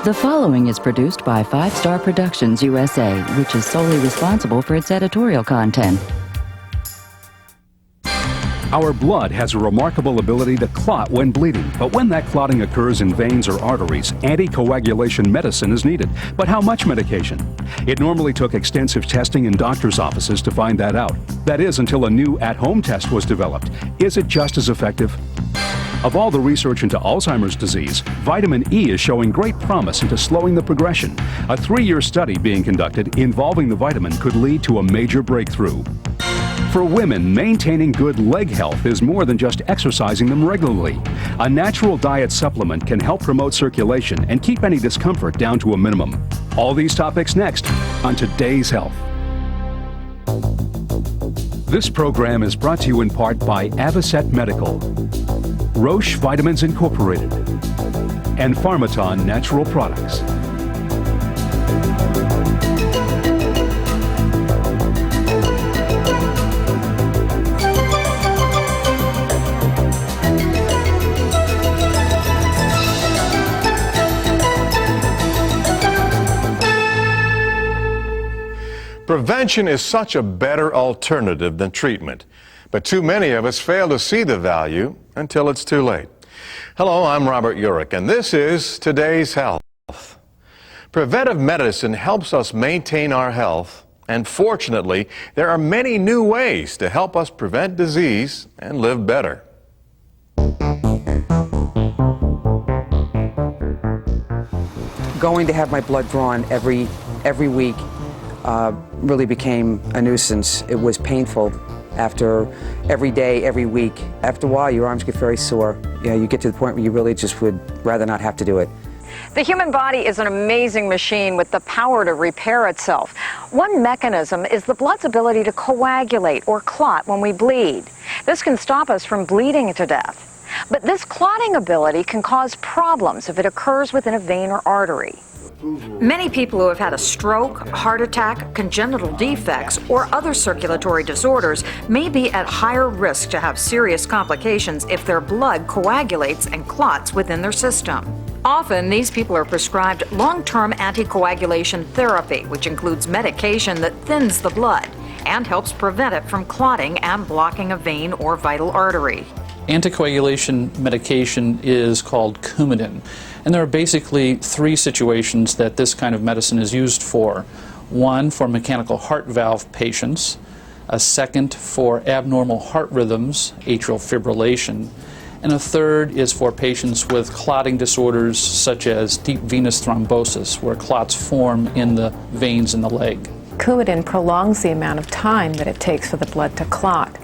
The following is produced by 5 Star Productions USA, which is solely responsible for its editorial content. Our blood has a remarkable ability to clot when bleeding, but when that clotting occurs in veins or arteries, anticoagulation medicine is needed. But how much medication? It normally took extensive testing in doctors' offices to find that out. That is, until a new at-home test was developed. Is it just as effective? Of all the research into Alzheimer's disease, vitamin E is showing great promise into slowing the progression. A 3-year study being conducted involving the vitamin could lead to a major breakthrough. For women, maintaining good leg health is more than just exercising them regularly. A natural diet supplement can help promote circulation and keep any discomfort down to a minimum. All these topics next on Today's Health. This program is brought to you in part by Avasure Medical, Roche Vitamins Incorporated, and Pharmaton Natural Products. Prevention is such a better alternative than treatment, but too many of us fail to see the value until it's too late. Hello, I'm Robert Urich, and this is Today's Health. Preventive medicine helps us maintain our health, and fortunately, there are many new ways to help us prevent disease and live better. Going to have my blood drawn every week really became a nuisance. It was painful after every day, every week. After a while, your arms get very sore. You get to the point where you really just would rather not have to do it. The human body is an amazing machine with the power to repair itself. One mechanism is the blood's ability to coagulate or clot when we bleed. This can stop us from bleeding to death. But this clotting ability can cause problems if it occurs within a vein or artery. Many people who have had a stroke, heart attack, congenital defects, or other circulatory disorders may be at higher risk to have serious complications if their blood coagulates and clots within their system. Often, these people are prescribed long-term anticoagulation therapy, which includes medication that thins the blood and helps prevent it from clotting and blocking a vein or vital artery. Anticoagulation medication is called Coumadin, and there are basically 3 situations that this kind of medicine is used for. One, for mechanical heart valve patients, a second for abnormal heart rhythms, atrial fibrillation, and a third is for patients with clotting disorders such as deep venous thrombosis, where clots form in the veins in the leg. Coumadin prolongs the amount of time that it takes for the blood to clot.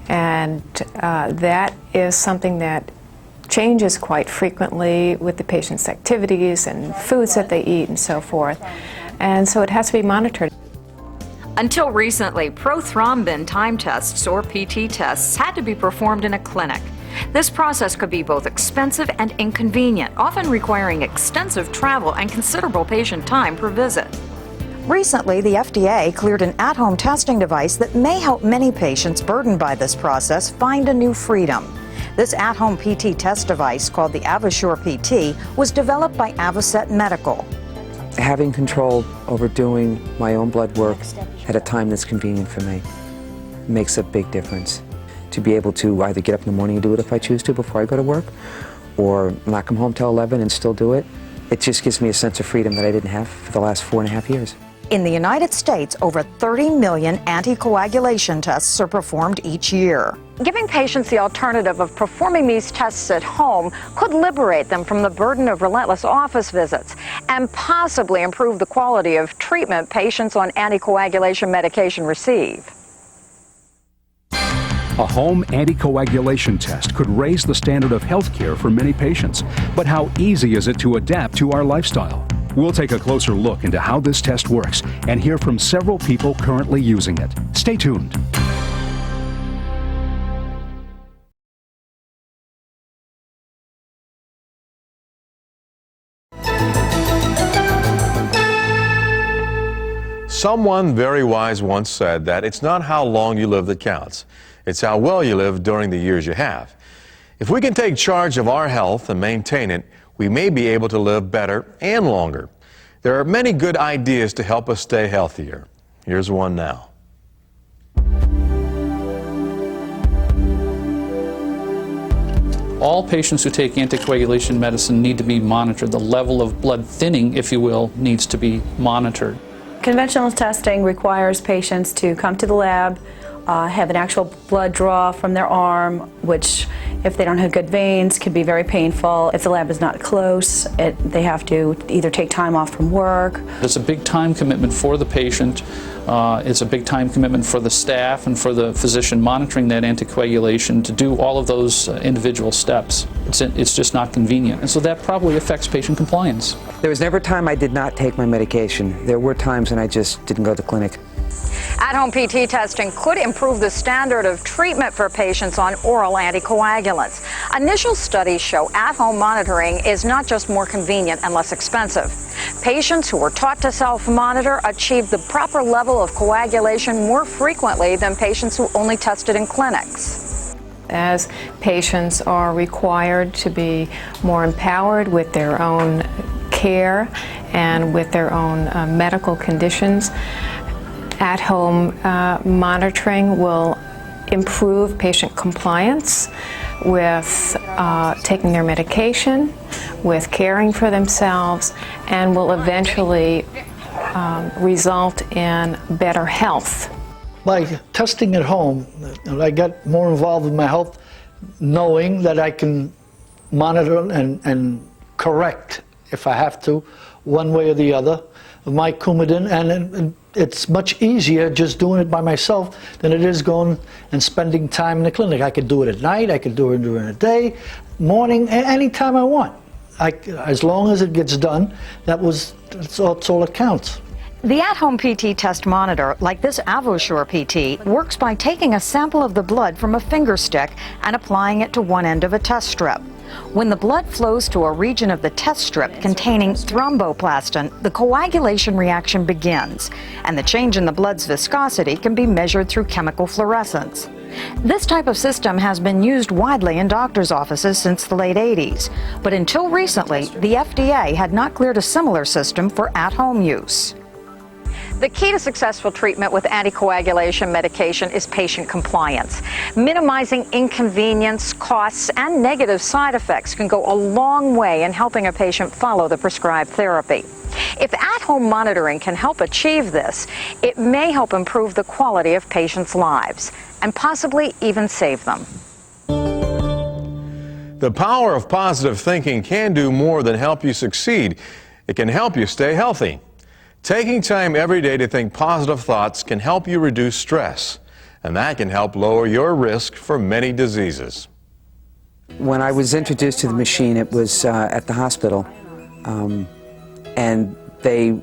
And that is something that changes quite frequently with the patient's activities and foods that they eat and so forth. And so it has to be monitored. Until recently, prothrombin time tests, or PT tests, had to be performed in a clinic. This process could be both expensive and inconvenient, often requiring extensive travel and considerable patient time per visit. Recently, the FDA cleared an at-home testing device that may help many patients burdened by this process find a new freedom. This at-home PT test device, called the Avasure PT, was developed by Avasure Medical. Having control over doing my own blood work at a time that's convenient for me makes a big difference. To be able to either get up in the morning and do it if I choose to before I go to work, or not come home till 11 and still do it, it just gives me a sense of freedom that I didn't have for the last 4.5 years. In the United States, over 30 million anticoagulation tests are performed each year. Giving patients the alternative of performing these tests at home could liberate them from the burden of relentless office visits and possibly improve the quality of treatment patients on anticoagulation medication receive. A home anticoagulation test could raise the standard of health care for many patients. But how easy is it to adapt to our lifestyle? We'll take a closer look into how this test works and hear from several people currently using it. Stay tuned. Someone very wise once said that it's not how long you live that counts. It's how well you live during the years you have. If we can take charge of our health and maintain it, we may be able to live better and longer. There are many good ideas to help us stay healthier. Here's one now. All patients who take anticoagulation medicine need to be monitored. The level of blood thinning, if you will, needs to be monitored. Conventional testing requires patients to come to the lab, have an actual blood draw from their arm, which, if they don't have good veins, can be very painful. If the lab is not close, they have to either take time off from work. It's a big time commitment for the patient. It's a big time commitment for the staff and for the physician monitoring that anticoagulation to do all of those individual steps. It's just not convenient. And so that probably affects patient compliance. There was never a time I did not take my medication. There were times when I just didn't go to the clinic. At-home PT testing could improve the standard of treatment for patients on oral anticoagulants. Initial studies show at-home monitoring is not just more convenient and less expensive. Patients who were taught to self-monitor achieve the proper level of coagulation more frequently than patients who only tested in clinics. As patients are required to be more empowered with their own care and with their own medical conditions, at-home monitoring will improve patient compliance with taking their medication, with caring for themselves, and will eventually result in better health. By testing at home, I got more involved with my health, knowing that I can monitor and correct, if I have to, one way or the other, my Coumadin, and it's much easier just doing it by myself than it is going and spending time in the clinic. I could do it at night, I could do it during the day, morning, any time I want. As long as it gets done, that's all that counts. The at-home PT test monitor, like this Avasure PT, works by taking a sample of the blood from a finger stick and applying it to one end of a test strip. When the blood flows to a region of the test strip containing thromboplastin, the coagulation reaction begins, and the change in the blood's viscosity can be measured through chemical fluorescence. This type of system has been used widely in doctors' offices since the late 80s, but until recently, the FDA had not cleared a similar system for at-home use. The key to successful treatment with anticoagulation medication is patient compliance. Minimizing inconvenience, costs, and negative side effects can go a long way in helping a patient follow the prescribed therapy. If at-home monitoring can help achieve this, it may help improve the quality of patients' lives and possibly even save them. The power of positive thinking can do more than help you succeed. It can help you stay healthy. Taking time every day to think positive thoughts can help you reduce stress, and that can help lower your risk for many diseases. When I was introduced to the machine, it was at the hospital, and they,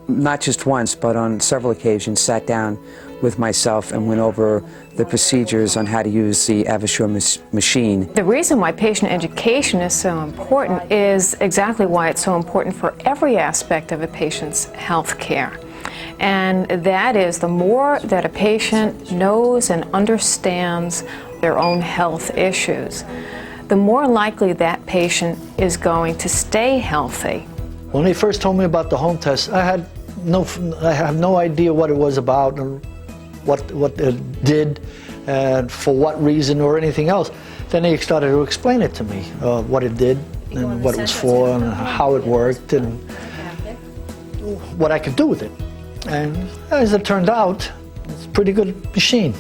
not just once, but on several occasions, sat down with myself and went over the procedures on how to use the Avasure machine. The reason why patient education is so important is exactly why it's so important for every aspect of a patient's health care. And that is, the more that a patient knows and understands their own health issues, the more likely that patient is going to stay healthy. When they first told me about the home test, I have no idea what it was about and what it did and for what reason or anything else. Then they started to explain it to me, what it did and what it was for and how it worked and what I could do with it. And as it turned out, it's a pretty good machine.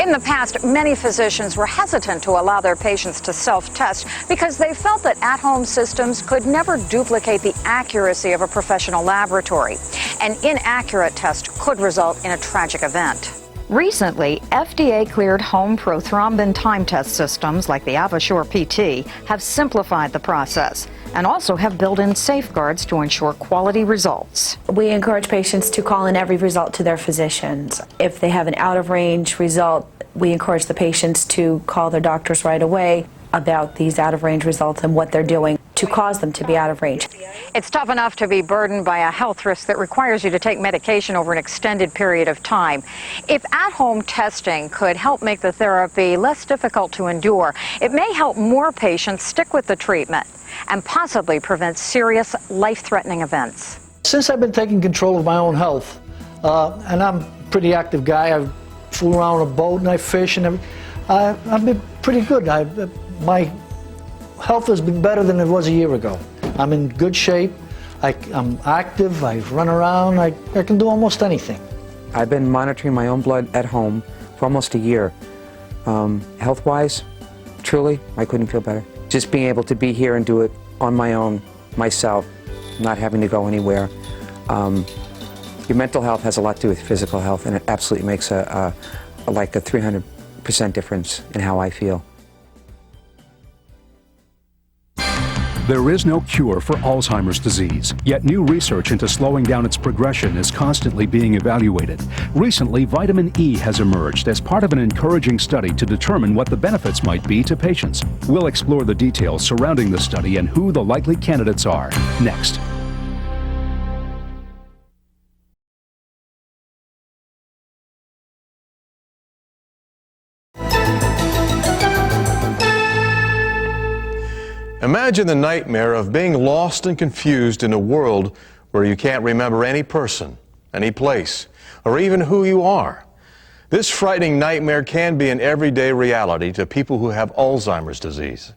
In the past, many physicians were hesitant to allow their patients to self-test because they felt that at-home systems could never duplicate the accuracy of a professional laboratory. An inaccurate test could result in a tragic event. Recently, FDA-cleared home prothrombin time test systems like the Avasure PT have simplified the process and also have built-in safeguards to ensure quality results. We encourage patients to call in every result to their physicians. If they have an out-of-range result, we encourage the patients to call their doctors right away about these out-of-range results and what they're doing. to cause them to be out of range. It's tough enough to be burdened by a health risk that requires you to take medication over an extended period of time. If at-home testing could help make the therapy less difficult to endure, it may help more patients stick with the treatment and possibly prevent serious life-threatening events. Since I've been taking control of my own health, and I'm a pretty active guy, I fool around on a boat and I fish and everything, I've been pretty good. My health has been better than it was a year ago. I'm in good shape, I'm active, I run around, I can do almost anything. I've been monitoring my own blood at home for almost a year. Health-wise, truly, I couldn't feel better. Just being able to be here and do it on my own, myself, not having to go anywhere. Your mental health has a lot to do with physical health, and it absolutely makes like a 300% difference in how I feel. There is no cure for Alzheimer's disease, yet new research into slowing down its progression is constantly being evaluated. Recently, vitamin E has emerged as part of an encouraging study to determine what the benefits might be to patients. We'll explore the details surrounding the study and who the likely candidates are next. Imagine the nightmare of being lost and confused in a world where you can't remember any person, any place, or even who you are. This frightening nightmare can be an everyday reality to people who have Alzheimer's disease.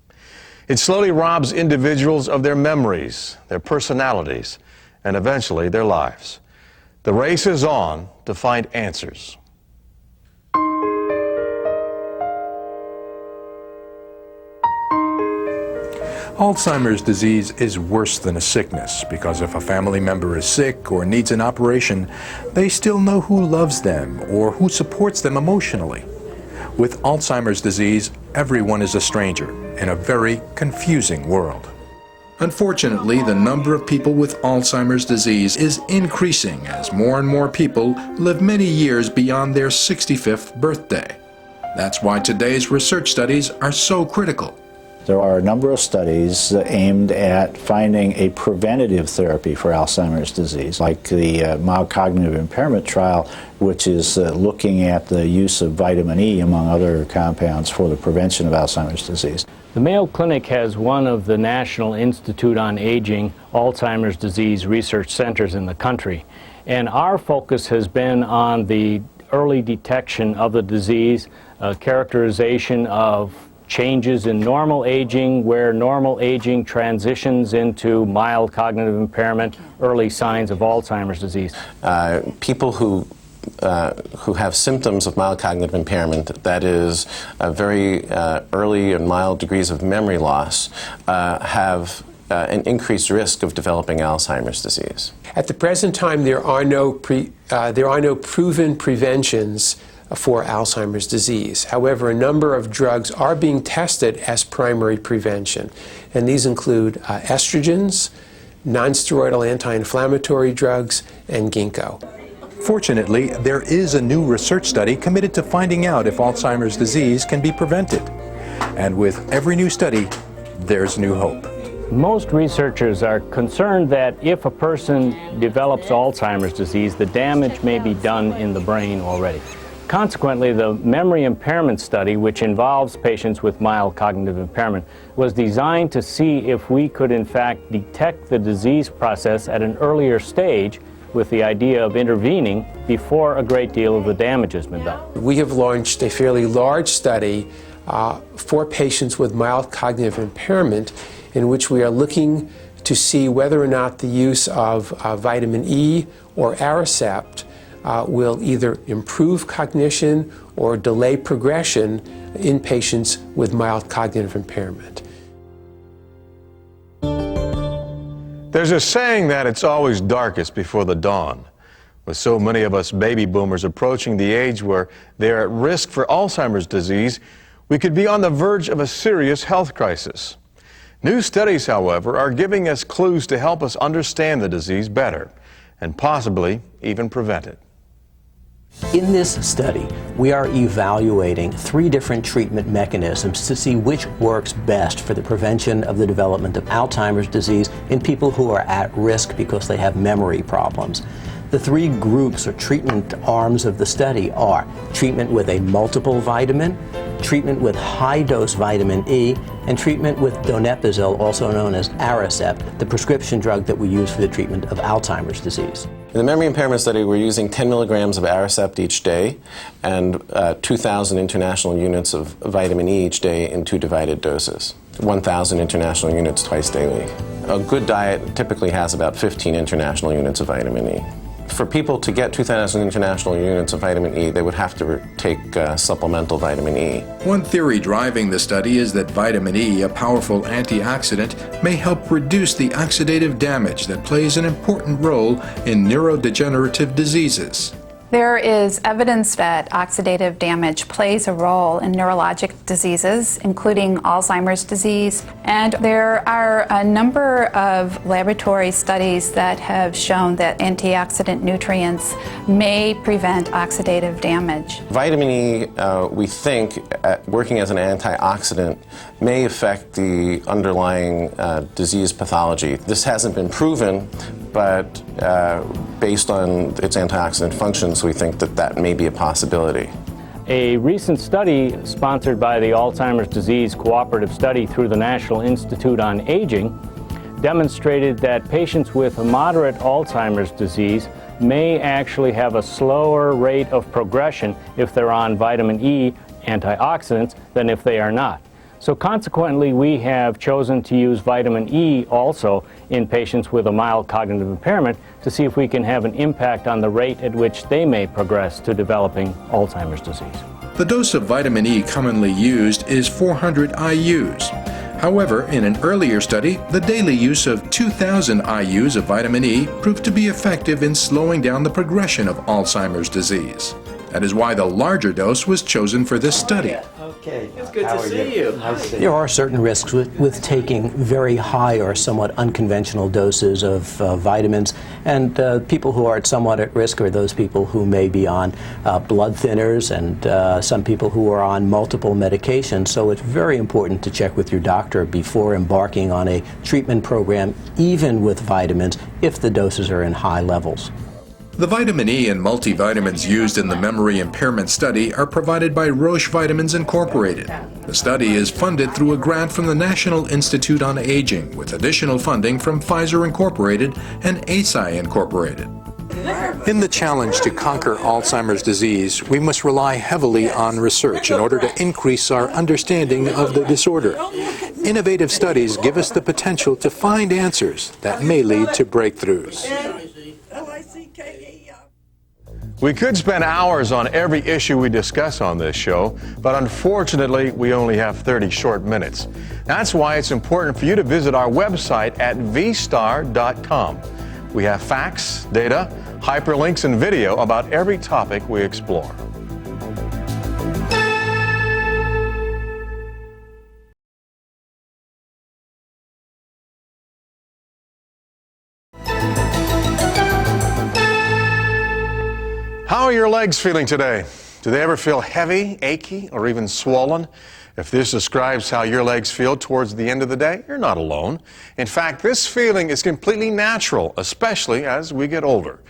It slowly robs individuals of their memories, their personalities, and eventually their lives. The race is on to find answers. Alzheimer's disease is worse than a sickness because if a family member is sick or needs an operation, they still know who loves them or who supports them emotionally. With Alzheimer's disease, everyone is a stranger in a very confusing world. Unfortunately, the number of people with Alzheimer's disease is increasing as more and more people live many years beyond their 65th birthday. That's why today's research studies are so critical. There are a number of studies aimed at finding a preventative therapy for Alzheimer's disease, like the mild cognitive impairment trial, which is looking at the use of vitamin E, among other compounds, for the prevention of Alzheimer's disease. The Mayo Clinic has one of the National Institute on Aging Alzheimer's disease research centers in the country, and our focus has been on the early detection of the disease, characterization of changes in normal aging, where normal aging transitions into mild cognitive impairment, early signs of Alzheimer's disease. People who have symptoms of mild cognitive impairment, that is very early and mild degrees of memory loss, have an increased risk of developing Alzheimer's disease. At the present time, there are no proven preventions for Alzheimer's disease. However, a number of drugs are being tested as primary prevention, and these include estrogens, nonsteroidal anti-inflammatory drugs, and ginkgo. Fortunately, there is a new research study committed to finding out if Alzheimer's disease can be prevented. And with every new study, there's new hope. Most researchers are concerned that if a person develops Alzheimer's disease, the damage may be done in the brain already. Consequently, the memory impairment study, which involves patients with mild cognitive impairment, was designed to see if we could in fact detect the disease process at an earlier stage, with the idea of intervening before a great deal of the damage has been done. We have launched a fairly large study for patients with mild cognitive impairment, in which we are looking to see whether or not the use of vitamin E or Aricept will either improve cognition or delay progression in patients with mild cognitive impairment. There's a saying that it's always darkest before the dawn. With so many of us baby boomers approaching the age where they're at risk for Alzheimer's disease, we could be on the verge of a serious health crisis. New studies, however, are giving us clues to help us understand the disease better and possibly even prevent it. In this study, we are evaluating 3 different treatment mechanisms to see which works best for the prevention of the development of Alzheimer's disease in people who are at risk because they have memory problems. The 3 groups or treatment arms of the study are treatment with a multiple vitamin, treatment with high-dose vitamin E, and treatment with donepezil, also known as Aricept, the prescription drug that we use for the treatment of Alzheimer's disease. In the memory impairment study, we're using 10 milligrams of Aricept each day and 2,000 international units of vitamin E each day in 2 divided doses, 1,000 international units twice daily. A good diet typically has about 15 international units of vitamin E. For people to get 2,000 international units of vitamin E, they would have to take supplemental vitamin E. One theory driving the study is that vitamin E, a powerful antioxidant, may help reduce the oxidative damage that plays an important role in neurodegenerative diseases. There is evidence that oxidative damage plays a role in neurologic diseases, including Alzheimer's disease. And there are a number of laboratory studies that have shown that antioxidant nutrients may prevent oxidative damage. Vitamin E, we think, working as an antioxidant, may affect the underlying disease pathology. This hasn't been proven, but based on its antioxidant functions, we think that that may be a possibility. A recent study sponsored by the Alzheimer's Disease Cooperative Study through the National Institute on Aging demonstrated that patients with moderate Alzheimer's disease may actually have a slower rate of progression if they're on vitamin E antioxidants than if they are not. So consequently, we have chosen to use vitamin E also in patients with a mild cognitive impairment to see if we can have an impact on the rate at which they may progress to developing Alzheimer's disease. The dose of vitamin E commonly used is 400 IUs. However, in an earlier study, the daily use of 2,000 IUs of vitamin E proved to be effective in slowing down the progression of Alzheimer's disease. That is why the larger dose was chosen for this study. Okay, it's good to see you. There are certain risks with taking very high or somewhat unconventional doses of vitamins, and people who are somewhat at risk are those people who may be on blood thinners and some people who are on multiple medications. So it's very important to check with your doctor before embarking on a treatment program, even with vitamins, if the doses are in high levels. The vitamin E and multivitamins used in the memory impairment study are provided by Roche Vitamins Incorporated. The study is funded through a grant from the National Institute on Aging, with additional funding from Pfizer Incorporated and Eisai Incorporated. In the challenge to conquer Alzheimer's disease, we must rely heavily on research in order to increase our understanding of the disorder. Innovative studies give us the potential to find answers that may lead to breakthroughs. We could spend hours on every issue we discuss on this show, but unfortunately, we only have 30 short minutes. That's why it's important for you to visit our website at vstar.com. We have facts, data, hyperlinks, and video about every topic we explore. How are your legs feeling today? Do they ever feel heavy, achy, or even swollen? If this describes how your legs feel towards the end of the day, you're not alone. In fact, this feeling is completely natural, especially as we get older.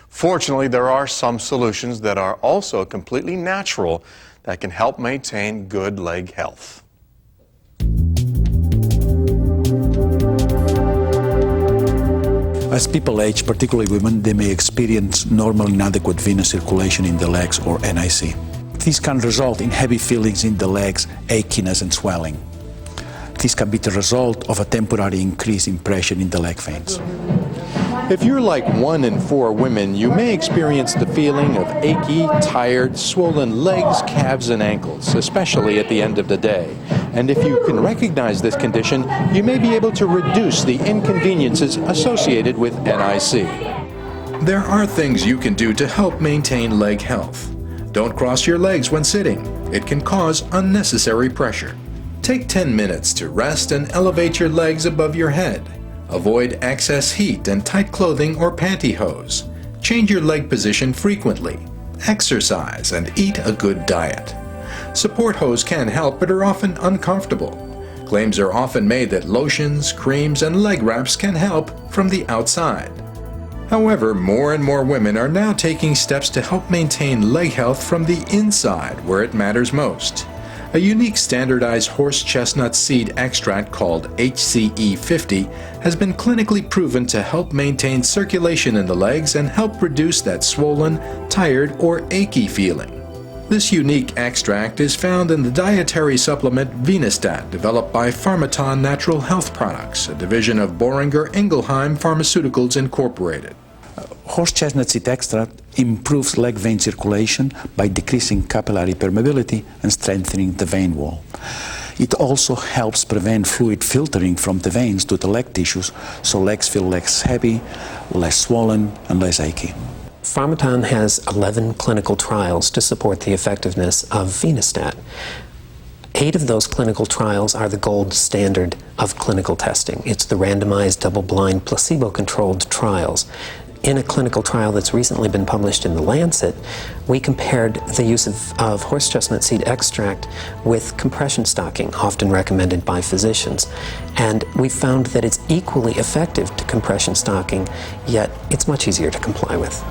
Fortunately, there are some solutions that are also completely natural that can help maintain good leg health. As people age, particularly women, they may experience normal inadequate venous circulation in the legs, or NIC. This can result in heavy feelings in the legs, achiness and swelling. This can be the result of a temporary increase in pressure in the leg veins. If you're like 1 in 4 women, you may experience the feeling of achy, tired, swollen legs, calves, and ankles, especially at the end of the day. And if you can recognize this condition, you may be able to reduce the inconveniences associated with NIC. There are things you can do to help maintain leg health. Don't cross your legs when sitting. It can cause unnecessary pressure. Take 10 minutes to rest and elevate your legs above your head. Avoid excess heat and tight clothing or pantyhose. Change your leg position frequently. exercise, and eat a good diet. Support hose can help, but are often uncomfortable. Claims are often made that lotions, creams, and leg wraps can help from the outside. However, more and more women are now taking steps to help maintain leg health from the inside, where it matters most. A unique standardized horse chestnut seed extract called HCE50 has been clinically proven to help maintain circulation in the legs and help reduce that swollen, tired, or achy feeling. This unique extract is found in the dietary supplement Venostat, developed by Pharmaton Natural Health Products, a division of Boehringer Ingelheim Pharmaceuticals Incorporated. Horse chestnut seed extract improves leg vein circulation by decreasing capillary permeability and strengthening the vein wall. It also helps prevent fluid filtering from the veins to the leg tissues, so legs feel less heavy, less swollen, and less achy. Pharmaton has 11 clinical trials to support the effectiveness of Venostat. 8 of those clinical trials are the gold standard of clinical testing. It's the randomized, double-blind, placebo-controlled trials. In a clinical trial that's recently been published in The Lancet, we compared the use of horse chestnut seed extract with compression stocking, often recommended by physicians. And we found that it's equally effective to compression stocking, yet it's much easier to comply with.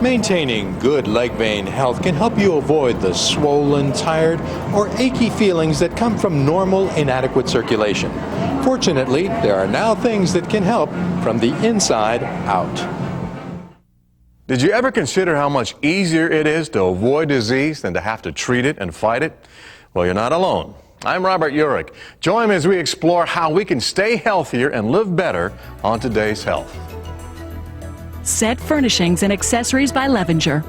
Maintaining good leg vein health can help you avoid the swollen, tired, or achy feelings that come from normal, inadequate circulation. Fortunately, there are now things that can help from the inside out. Did you ever consider how much easier it is to avoid disease than to have to treat it and fight it? Well, you're not alone. I'm Robert Urich. Join me as we explore how we can stay healthier and live better on today's health. Set Furnishings and Accessories by Levenger.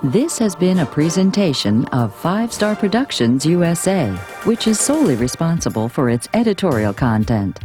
This has been a presentation of 5 Star Productions USA, which is solely responsible for its editorial content.